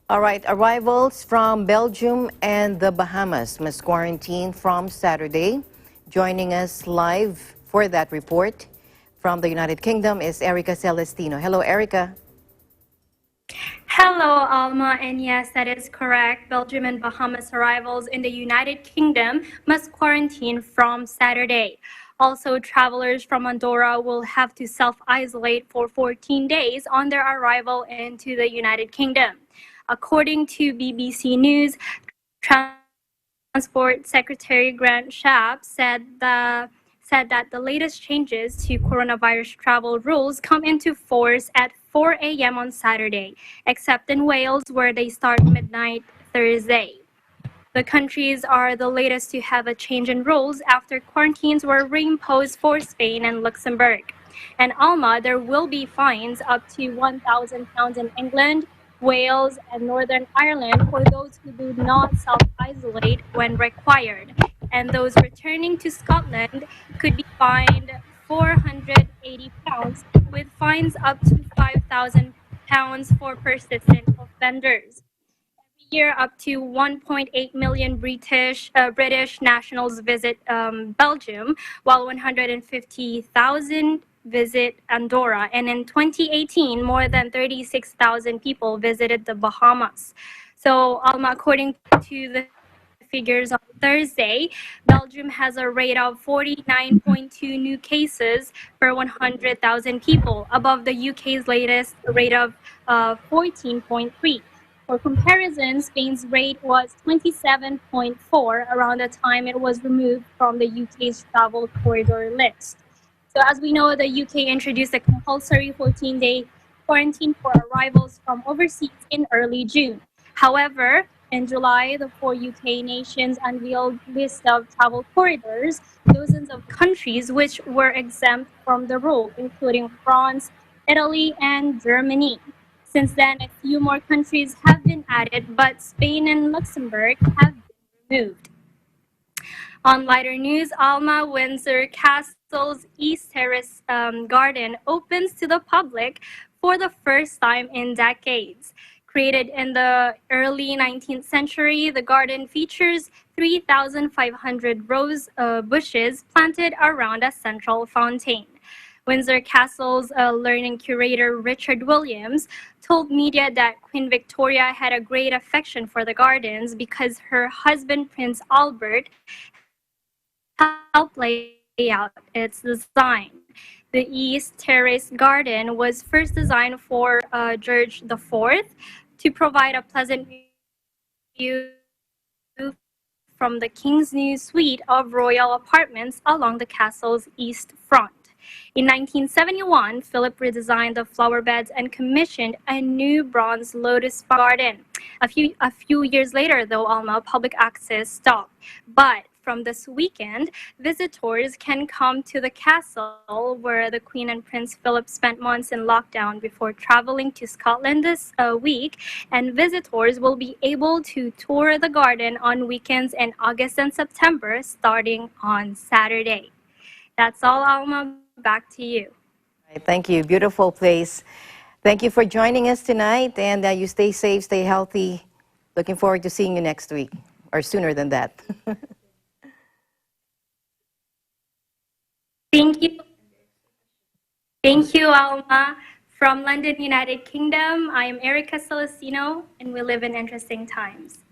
All right, arrivals from Belgium and the Bahamas must quarantine from Saturday. Joining us live for that report from the United Kingdom is Erica Celestino. Hello, Erica. Hello, Alma, and yes, that is correct. Belgium and Bahamas arrivals in the United Kingdom must quarantine from Saturday. Also, travelers from Andorra will have to self-isolate for 14 days on their arrival into the United Kingdom. According to BBC News, Transport Secretary Grant Shapps said that the latest changes to coronavirus travel rules come into force at 4 a.m. on Saturday, except in Wales, where they start midnight Thursday. The countries are the latest to have a change in rules after quarantines were reimposed for Spain and Luxembourg. And Alma, there will be fines up to £1,000 in England, Wales, and Northern Ireland for those who do not self-isolate when required. And those returning to Scotland could be fined £480, with fines up to £5,000 for persistent offenders. Year, up to 1.8 million British nationals visit Belgium, while 150,000 visit Andorra. And in 2018, more than 36,000 people visited the Bahamas. So, according to the figures on Thursday, Belgium has a rate of 49.2 new cases per 100,000 people, above the UK's latest rate of 14.3. For comparison, Spain's rate was 27.4 around the time it was removed from the UK's travel corridor list. So as we know, the UK introduced a compulsory 14-day quarantine for arrivals from overseas in early June. However, in July, the 4 UK nations unveiled a list of travel corridors, dozens of countries which were exempt from the rule, including France, Italy, and Germany. Since then, a few more countries have been added, but Spain and Luxembourg have been removed. On lighter news, Alma Windsor Castle's East Terrace Garden opens to the public for the first time in decades. Created in the early 19th century, the garden features 3,500 rose bushes planted around a central fountain. Windsor Castle's learning curator Richard Williams told media that Queen Victoria had a great affection for the gardens because her husband, Prince Albert, helped lay out its design. The East Terrace Garden was first designed for George IV to provide a pleasant view from the King's new suite of royal apartments along the castle's east front. In 1971, Philip redesigned the flower beds and commissioned a new bronze lotus garden. A few years later, though, Alma, public access stopped. But from this weekend, visitors can come to the castle where the Queen and Prince Philip spent months in lockdown before traveling to Scotland this week, and visitors will be able to tour the garden on weekends in August and September, starting on Saturday. That's all, Alma. Back to you. Thank you. Beautiful place. Thank you for joining us tonight, and you stay safe, stay healthy. Looking forward to seeing you next week, or sooner than that. Thank you. Thank you, Alma. From London, United Kingdom, I am Erica Celestino, and we live in interesting times.